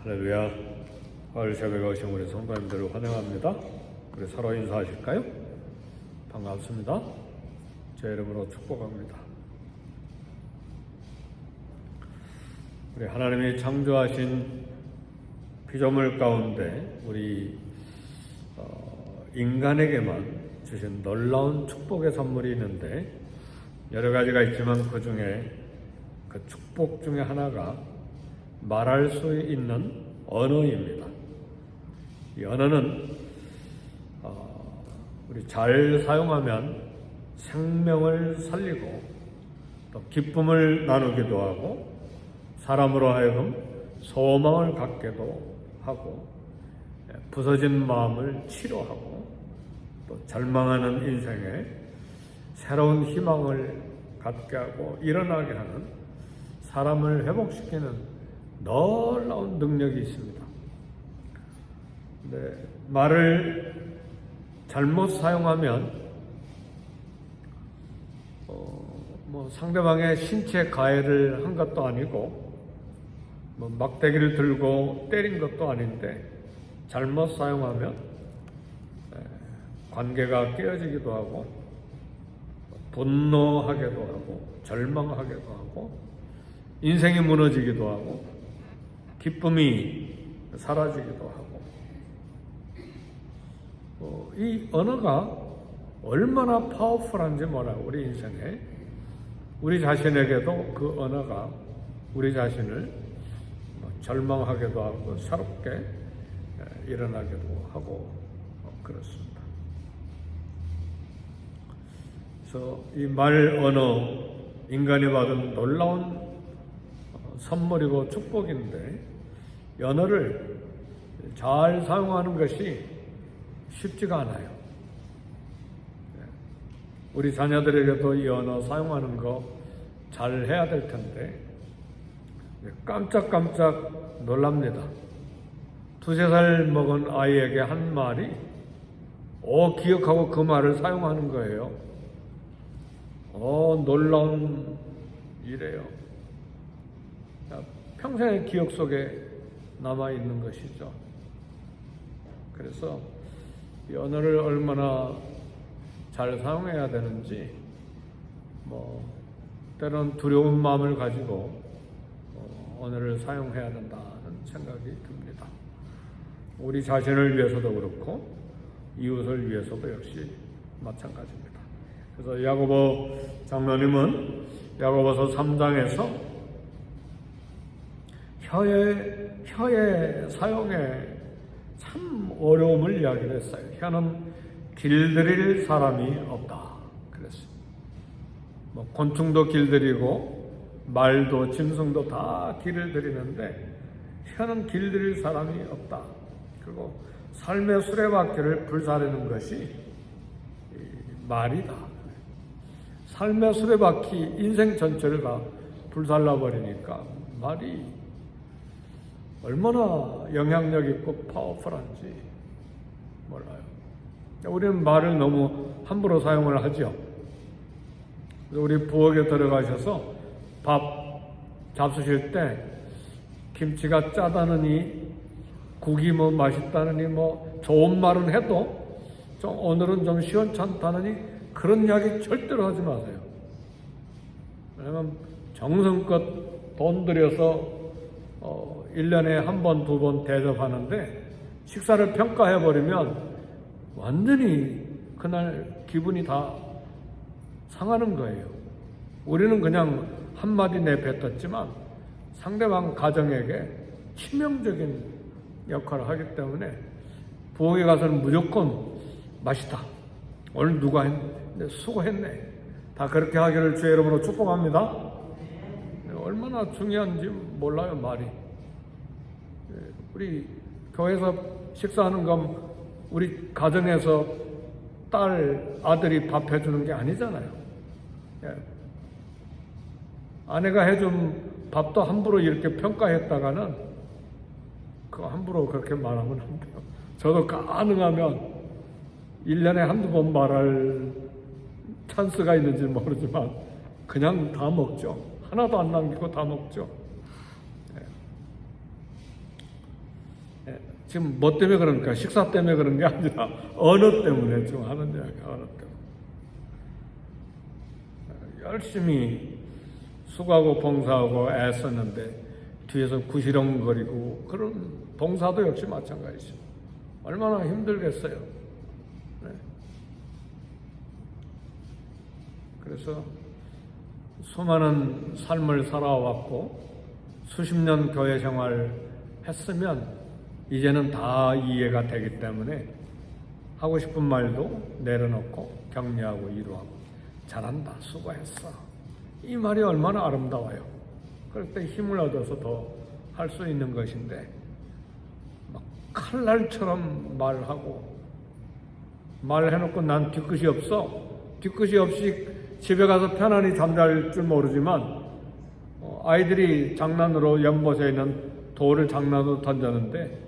할렐루야. 가을 새벽에 오신 우리 성도님들을 환영합니다. 우리 서로 인사하실까요? 반갑습니다. 제 이름으로 축복합니다. 우리 하나님이 창조하신 피조물 가운데 우리 인간에게만 주신 놀라운 축복의 선물이 있는데 여러 가지가 있지만 그 중에 그 축복 중에 하나가 말할 수 있는 언어입니다. 이 언어는 우리 잘 사용하면 생명을 살리고 또 기쁨을 나누기도 하고 사람으로 하여금 소망을 갖게도 하고 부서진 마음을 치료하고 또 절망하는 인생에 새로운 희망을 갖게 하고 일어나게 하는 사람을 회복시키는 놀라운 능력이 있습니다. 근데 말을 잘못 사용하면 상대방의 신체 가해를 한 것도 아니고 막대기를 들고 때린 것도 아닌데 잘못 사용하면 관계가 깨어지기도 하고 분노하게도 하고 절망하게도 하고 인생이 무너지기도 하고 기쁨이 사라지기도 하고 이 언어가 얼마나 파워풀한지 몰라요. 우리 인생에 우리 자신에게도 그 언어가 우리 자신을 절망하게도 하고 새롭게 일어나기도 하고 그렇습니다. 그래서 이 말 언어 인간이 받은 놀라운 선물이고 축복인데 이 언어를 잘 사용하는 것이 쉽지가 않아요. 우리 자녀들에게도 이 언어 사용하는 거 잘 해야 될 텐데 깜짝깜짝 놀랍니다. 2-3살 먹은 아이에게 한 말이 기억하고 그 말을 사용하는 거예요. 놀라운 일이에요. 평생의 기억 속에 남아있는 것이죠. 그래서 이 언어를 얼마나 잘 사용해야 되는지 때로는 두려운 마음을 가지고 언어를 사용해야 된다는 생각이 듭니다. 우리 자신을 위해서도 그렇고 이웃을 위해서도 역시 마찬가지입니다. 그래서 야고보 장로님은 야고보서 3장에서 혀의 사용에 참 어려움을 이야기를 했어요. 혀는 길들일 사람이 없다 그랬어요. 곤충도 길들이고 말도 짐승도 다 길을 들이는데 혀는 길들일 사람이 없다. 그리고 삶의 수레바퀴를 불사르는 것이 말이다. 삶의 수레바퀴 인생 전체를 다 불살라버리니까 말이 얼마나 영향력 있고 파워풀한지 몰라요. 우리는 말을 너무 함부로 사용을 하죠. 우리 부엌에 들어가셔서 밥 잡수실 때 김치가 짜다느니 국이 맛있다느니 좋은 말은 해도 오늘은 좀 시원찮다느니 그런 이야기 절대로 하지 마세요. 왜냐면 정성껏 돈 들여서 1년에 1번, 2번 대접하는데 식사를 평가해버리면 완전히 그날 기분이 다 상하는 거예요. 우리는 그냥 한마디 내뱉었지만 상대방 가정에게 치명적인 역할을 하기 때문에 부엌에 가서는 무조건 맛있다. 오늘 누가 했네. 수고했네. 다 그렇게 하기를 주의 이름으로 축복합니다. 얼마나 중요한지 몰라요, 말이. 우리 교회에서 식사하는 건 우리 가정에서 딸, 아들이 밥 해주는 게 아니잖아요. 아내가 해준 밥도 함부로 이렇게 평가했다가는 그거 함부로 그렇게 말하면 안 돼요. 저도 가능하면 1년에 한두 번 말할 찬스가 있는지 모르지만 그냥 다 먹죠. 하나도 안 남기고 다 먹죠. 지금 뭐 때문에 그러니까 식사 때문에 그런 게 아니라 언어 때문에 지금 하는 이야기야. 언어 때문에. 열심히 수고하고 봉사하고 애썼는데 뒤에서 구시렁거리고 그런 봉사도 역시 마찬가지죠. 얼마나 힘들겠어요. 네. 그래서 수많은 삶을 살아왔고 수십 년 교회 생활 했으면 이제는 다 이해가 되기 때문에 하고 싶은 말도 내려놓고 격려하고 위로하고 잘한다, 수고했어. 이 말이 얼마나 아름다워요. 그럴 때 힘을 얻어서 더 할 수 있는 것인데 막 칼날처럼 말하고 말해놓고 난 뒤끝이 없어. 뒤끝이 없이 집에 가서 편안히 잠잘 줄 모르지만 아이들이 장난으로 연못에 있는 돌을 장난으로 던졌는데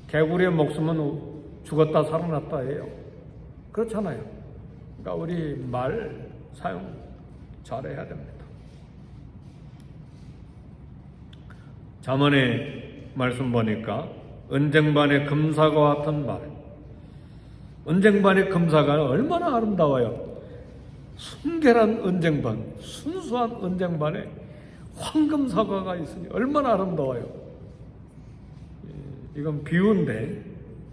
개구리의 목숨은 죽었다 살아났다 해요. 그렇잖아요. 그러니까 우리 말 사용 잘해야 됩니다. 잠언의 말씀 보니까 은쟁반의 금사과 같은 말. 은쟁반의 금사과는 얼마나 아름다워요. 순결한 은쟁반, 순수한 은쟁반에 황금사과가 있으니 얼마나 아름다워요. 이건 비유인데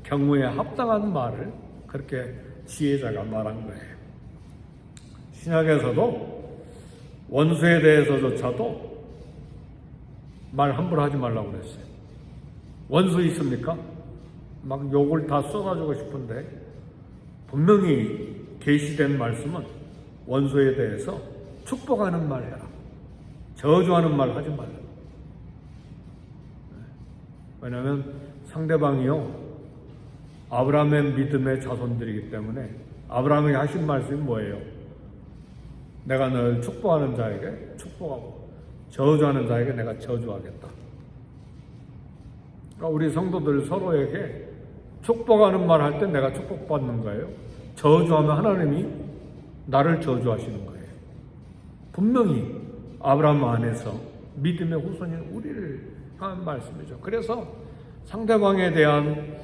경우에 합당한 말을 그렇게 지혜자가 말한 거예요. 신약에서도 원수에 대해서조차도 말 함부로 하지 말라고 그랬어요. 원수 있습니까? 막 욕을 다 쏟아주고 싶은데 분명히 계시된 말씀은 원수에 대해서 축복하는 말 해라. 저주하는 말 하지 말라. 왜냐하면 상대방이요 아브라함의 믿음의 자손들이기 때문에 아브라함이 하신 말씀이 뭐예요? 내가 널 축복하는 자에게 축복하고 저주하는 자에게 내가 저주하겠다. 그러니까 우리 성도들 서로에게 축복하는 말 할 때 내가 축복받는 거예요. 저주하면 하나님이 나를 저주하시는 거예요. 분명히 아브라함 안에서 믿음의 후손인 우리를 향한 말씀이죠. 그래서 상대방에 대한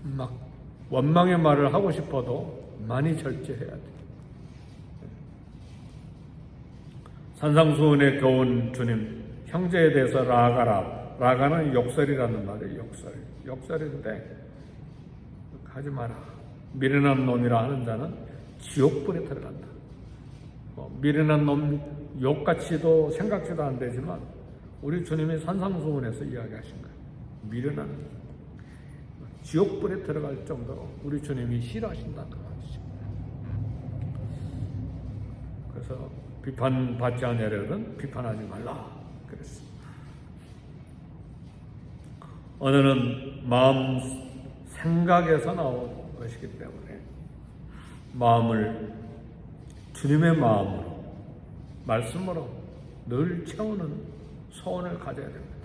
막 원망의 말을 하고 싶어도 많이 절제해야 돼요. 산상수훈에 겨운 주님, 형제에 대해서 라가라. 라가는 욕설이라는 말이에요. 욕설인데 하지 마라. 미련한 놈이라 하는 자는 지옥불에 들어간다. 미련한 놈 욕같이도 생각지도 안 되지만 우리 주님이 산상수훈에서 이야기하신 거예요. 미련한 지옥불에 들어갈 정도로 우리 주님이 싫어하신다는 말이죠. 그래서 비판받지 않으려든 비판하지 말라 그랬습니다. 언어는 마음 생각에서 나온 것이기 때문에 마음을 주님의 마음으로 말씀으로 늘 채우는 소원을 가져야 됩니다.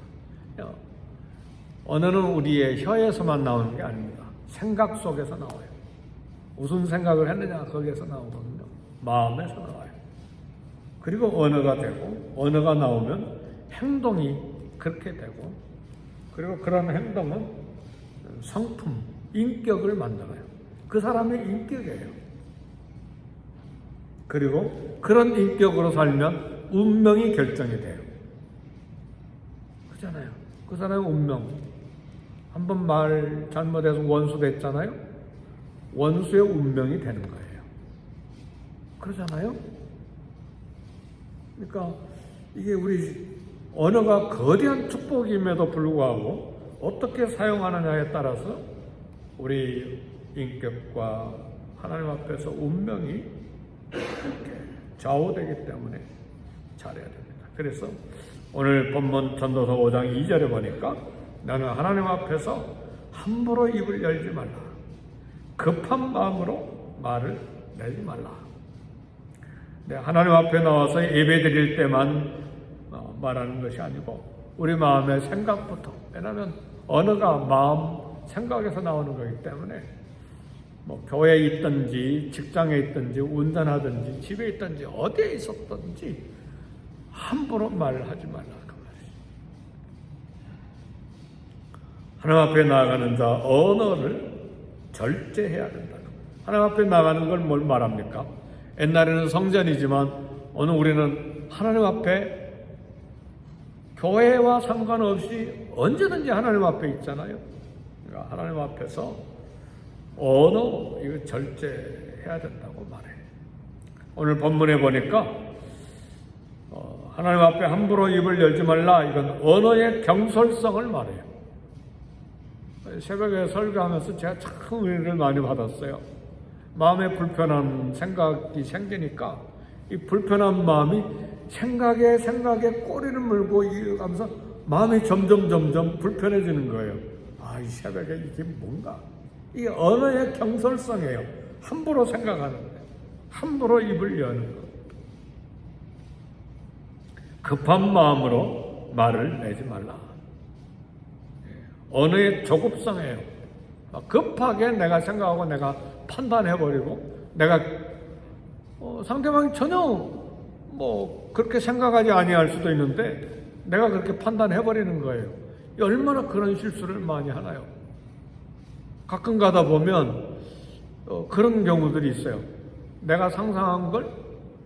언어는 우리의 혀에서만 나오는 게 아닙니다. 생각 속에서 나와요. 무슨 생각을 했느냐 거기에서 나오거든요. 마음에서 나와요. 그리고 언어가 되고 언어가 나오면 행동이 그렇게 되고 그리고 그런 행동은 성품, 인격을 만들어요. 그 사람의 인격이에요. 그리고 그런 인격으로 살면 운명이 결정이 돼요. 그렇잖아요. 그 사람의 운명. 한번 말 잘못해서 원수 됐잖아요. 원수의 운명이 되는 거예요. 그러잖아요. 그러니까 이게 우리 언어가 거대한 축복임에도 불구하고 어떻게 사용하느냐에 따라서 우리 인격과 하나님 앞에서 운명이 이렇게 좌우되기 때문에 잘해야 됩니다. 그래서 오늘 본문 전도서 5장 2절에 보니까 나는 하나님 앞에서 함부로 입을 열지 말라. 급한 마음으로 말을 내지 말라. 네, 하나님 앞에 나와서 예배 드릴 때만 말하는 것이 아니고 우리 마음의 생각부터. 왜냐하면 언어가 마음 생각에서 나오는 거기 때문에 뭐 교회에 있든지 직장에 있든지 운전하든지 집에 있든지 어디에 있었든지 함부로 말을 하지 말라 그 말이죠. 하나님 앞에 나아가는 자 언어를 절제해야 된다. 하나님 앞에 나가는 걸 뭘 말합니까? 옛날에는 성전이지만 오늘 우리는 하나님 앞에 교회와 상관없이 언제든지 하나님 앞에 있잖아요. 그러니까 하나님 앞에서 언어 이거 절제해야 된다고 말해요. 오늘 본문에 보니까 하나님 앞에 함부로 입을 열지 말라, 이건 언어의 경솔성을 말해요. 새벽에 설교하면서 제가 참 은혜를 많이 받았어요. 마음에 불편한 생각이 생기니까 이 불편한 마음이 생각에 꼬리를 물고 이어가면서 마음이 점점 불편해지는 거예요. 이 새벽에 이게 뭔가? 이 언어의 경솔성이에요. 함부로 생각하는 거예요. 함부로 입을 여는 것. 급한 마음으로 말을 내지 말라. 언어의 조급성이에요. 급하게 내가 생각하고 내가 판단해버리고 내가 상대방이 전혀 그렇게 생각하지 아니할 수도 있는데 내가 그렇게 판단해버리는 거예요. 얼마나 그런 실수를 많이 하나요? 가끔 가다 보면 그런 경우들이 있어요. 내가 상상한 걸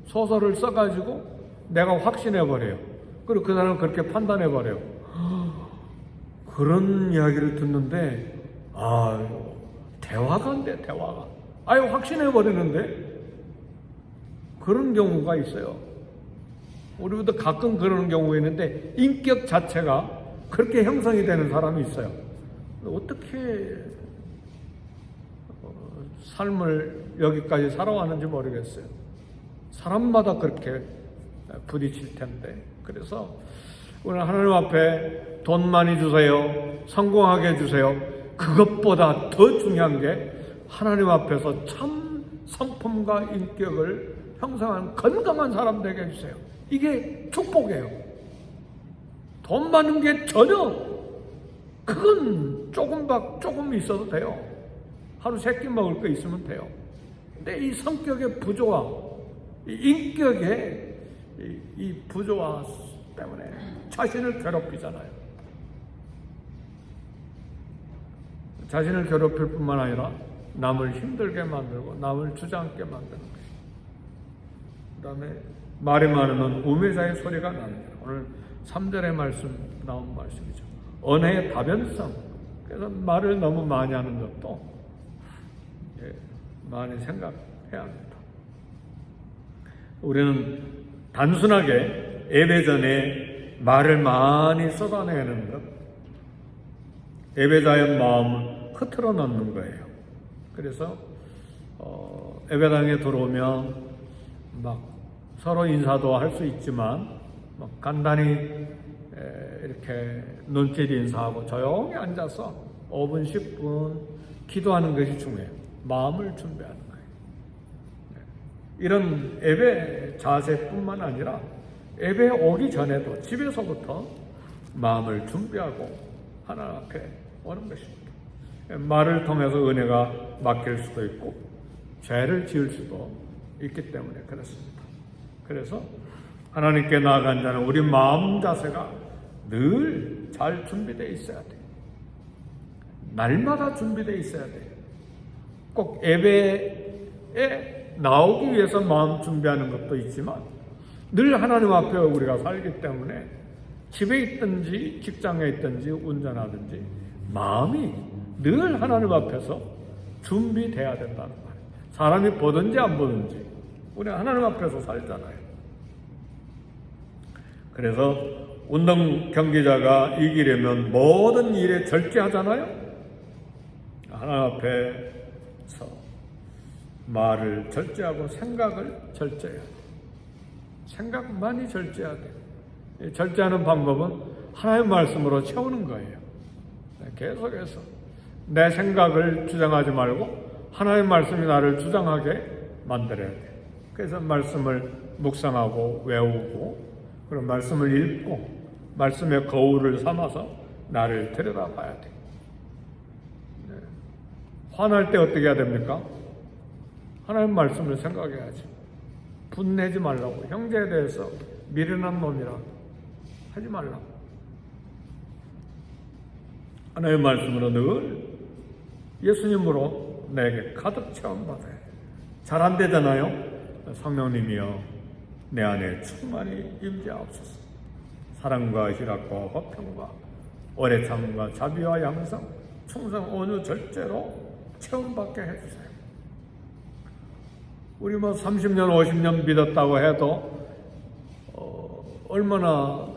소설을 써가지고 내가 확신해버려요. 그리고 그 사람은 그렇게 판단해버려요. 그런 이야기를 듣는데 대화가 안 돼. 대화가 확신해버리는데 그런 경우가 있어요. 우리도 가끔 그런 경우가 있는데 인격 자체가 그렇게 형성이 되는 사람이 있어요. 어떻게 삶을 여기까지 살아왔는지 모르겠어요. 사람마다 그렇게 부딪힐 텐데. 그래서 오늘 하나님 앞에 돈 많이 주세요, 성공하게 해주세요, 그것보다 더 중요한 게 하나님 앞에서 참 성품과 인격을 형성한 건강한 사람 되게 해주세요. 이게 축복이에요. 돈 많은 게 전혀, 그건 조금 있어도 돼요. 하루 3끼 먹을 거 있으면 돼요. 근데 이 성격의 부조화, 이 인격의 이 부조화 때문에 자신을 괴롭히잖아요. 자신을 괴롭힐 뿐만 아니라 남을 힘들게 만들고 남을 주저앉게 만드는 것이죠. 그 다음에 말이 많으면 우매자의 소리가 나느니라. 오늘 3절의 말씀 나온 말씀이죠. 언어의 다변성. 그래서 말을 너무 많이 하는 것도 많이 생각해야 합니다. 우리는 단순하게 예배 전에 말을 많이 쏟아내는 것, 예배자의 마음을 흐트러 놓는 거예요. 그래서 예배당에 들어오면 막 서로 인사도 할 수 있지만 간단히 이렇게 눈길 인사하고 조용히 앉아서 5분, 10분 기도하는 것이 중요해요. 마음을 준비하는 거예요. 이런 예배 자세뿐만 아니라 예배 오기 전에도 집에서부터 마음을 준비하고 하나님 앞에 오는 것입니다. 말을 통해서 은혜가 맡길 수도 있고 죄를 지을 수도 있기 때문에 그렇습니다. 그래서 하나님께 나아간 자는 우리 마음 자세가 늘 잘 준비되어 있어야 돼요. 날마다 준비되어 있어야 돼요. 꼭 예배에 나오기 위해서 마음 준비하는 것도 있지만 늘 하나님 앞에 우리가 살기 때문에 집에 있든지 직장에 있든지 운전하든지 마음이 늘 하나님 앞에서 준비돼야 된다는 말이에요. 사람이 보든지 안 보든지 우리 하나님 앞에서 살잖아요. 그래서 운동 경기자가 이기려면 모든 일에 절제하잖아요. 하나님 앞에서 말을 절제하고 생각을 절제해야 돼요. 생각 많이 절제해야 돼요. 절제하는 방법은 하나님의 말씀으로 채우는 거예요. 계속해서 내 생각을 주장하지 말고 하나님의 말씀이 나를 주장하게 만들어야 돼요. 그래서 말씀을 묵상하고 외우고 그런 말씀을 읽고 말씀의 거울을 삼아서 나를 들여다봐야 돼요. 화날 때 어떻게 해야 됩니까? 하나님 말씀을 생각해야지. 분내지 말라고. 형제에 대해서 미련한 놈이라 하지 말라고. 하나님의 말씀으로 늘 예수님으로 내게 가득 체험받아야 돼. 잘 안 되잖아요. 성령님이여 내 안에 충만히 임재하옵소서. 사랑과 희락과 화평과 오래 참음과 자비와 양성, 충성, 온유, 절제로 체험받게 해주세요. 우리 30년, 50년 믿었다고 해도 얼마나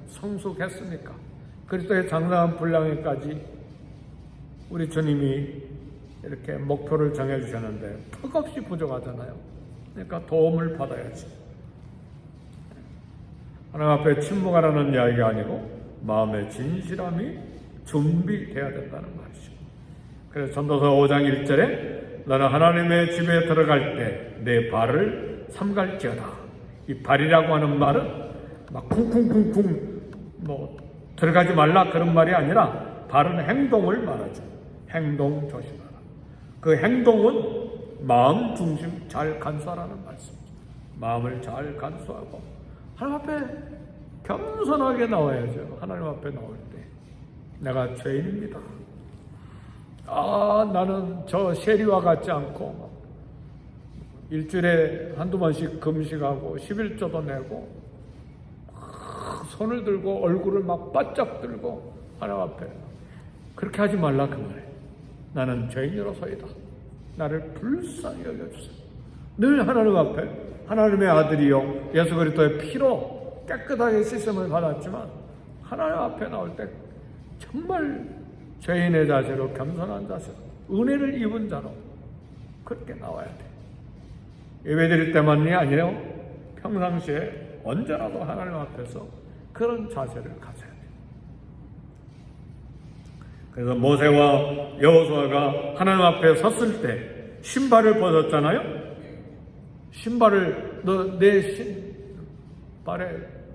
성숙했습니까? 그리스도의 장성한 분량에까지 우리 주님이 이렇게 목표를 정해주셨는데 턱없이 부족하잖아요. 그러니까 도움을 받아야지. 하나님 앞에 침묵하라는 이야기가 아니고 마음의 진실함이 준비되어야 된다는 말이죠. 그래서 전도서 5장 1절에 너는 하나님의 집에 들어갈 때 내 발을 삼갈지어다. 이 발이라고 하는 말은 막 쿵쿵쿵쿵 들어가지 말라 그런 말이 아니라 발은 행동을 말하죠. 행동 조심하라. 그 행동은 마음 중심 잘 간수하라는 말씀이죠. 마음을 잘 간수하고 하나님 앞에 겸손하게 나와야죠. 하나님 앞에 나올 때 내가 죄인입니다. 나는 저 세리와 같지 않고 일주일에 한두 번씩 금식하고 11조도 내고 손을 들고 얼굴을 막 바짝 들고 하나님 앞에 그렇게 하지 말라 그 말이에요. 나는 죄인으로서이다. 나를 불쌍히 여겨주세요. 늘 하나님 앞에 하나님의 아들이요 예수 그리스도의 피로 깨끗하게 씻음을 받았지만 하나님 앞에 나올 때 정말 죄인의 자세로 겸손한 자세로 은혜를 입은 자로 그렇게 나와야 돼. 예배 드릴 때만이 아니라 평상시에 언제라도 하나님 앞에서 그런 자세를 가져야 돼. 그래서 모세와 여호수아가 하나님 앞에 섰을 때 신발을 벗었잖아요. 신발을 내 발에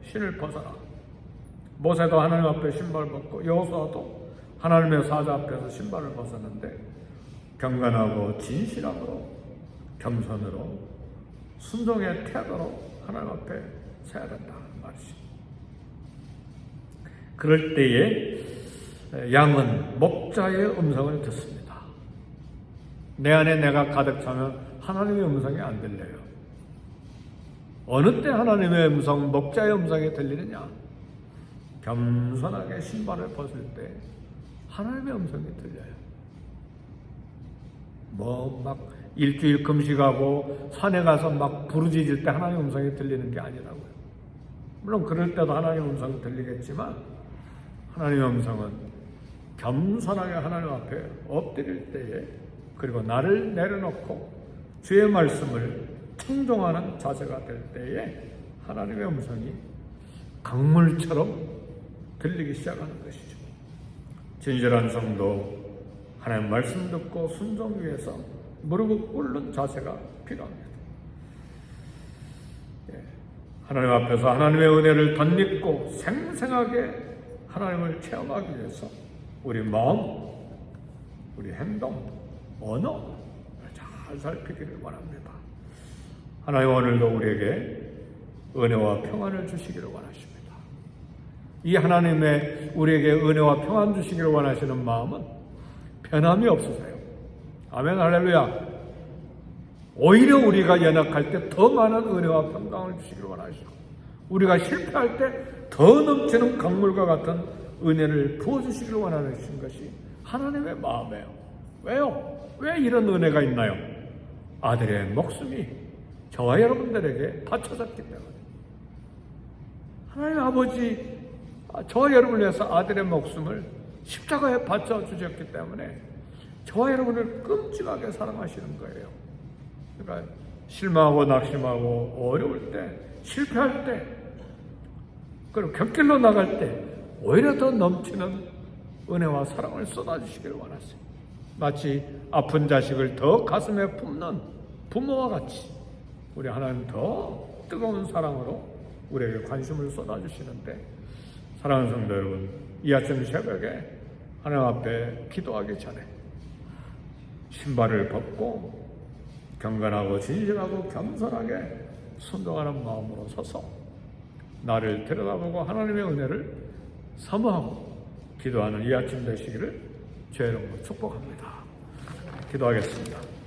신을 벗어라. 모세도 하나님 앞에 신발 벗고 여호수아도 하나님의 사자 앞에서 신발을 벗었는데 경건하고 진실함으로 겸손으로 순종의 태도로 하나님 앞에 서야 된다는 말이죠. 그럴 때에 양은 목자의 음성을 듣습니다. 내 안에 내가 가득 차면 하나님의 음성이 안 들려요. 어느 때 하나님의 음성, 목자의 음성이 들리느냐? 겸손하게 신발을 벗을 때 하나님의 음성이 들려요. 막 일주일 금식하고 산에 가서 막 부르짖을 때 하나님의 음성이 들리는 게 아니라고요. 물론 그럴 때도 하나님의 음성이 들리겠지만 하나님의 음성은 겸손하게 하나님 앞에 엎드릴 때에 그리고 나를 내려놓고 주의 말씀을 청종하는 자세가 될 때에 하나님의 음성이 강물처럼 들리기 시작하는 것이죠. 진실한 성도 하나님 말씀 듣고 순종 위해서 무릎을 꿇는 자세가 필요합니다. 하나님 앞에서 하나님의 은혜를 덧입고 생생하게 하나님을 체험하기 위해서 우리 마음, 우리 행동, 언어를 잘 살피기를 원합니다. 하나님 오늘도 우리에게 은혜와 평안을 주시기를 원하십니다. 이 하나님의 우리에게 은혜와 평안 주시기를 원하시는 마음은 변함이 없으세요. 아멘 할렐루야. 오히려 우리가 연약할 때 더 많은 은혜와 평강을 주시기를 원하시고 우리가 실패할 때 더 넘치는 강물과 같은 은혜를 부어주시기를 원하시는 것이 하나님의 마음이에요. 왜요? 왜 이런 은혜가 있나요? 아들의 목숨이 저와 여러분들에게 바쳐졌기 때문에 하나님 아버지 저와 여러분을 위해서 아들의 목숨을 십자가에 바쳐주셨기 때문에 저와 여러분을 끔찍하게 사랑하시는 거예요. 그러니까 실망하고 낙심하고 어려울 때, 실패할 때, 그리고 곁길로 나갈 때 오히려 더 넘치는 은혜와 사랑을 쏟아주시기를 원하세요. 마치 아픈 자식을 더 가슴에 품는 부모와 같이 우리 하나님 더 뜨거운 사랑으로 우리에게 관심을 쏟아주시는데 사랑하는 성도 여러분, 이 아침 새벽에 하나님 앞에 기도하기 전에 신발을 벗고 경건하고 진실하고 겸손하게 순종하는 마음으로 서서 나를 들여다보고 하나님의 은혜를 사모하고 기도하는 이 아침 되시기를 주의 이름으로 축복합니다. 기도하겠습니다.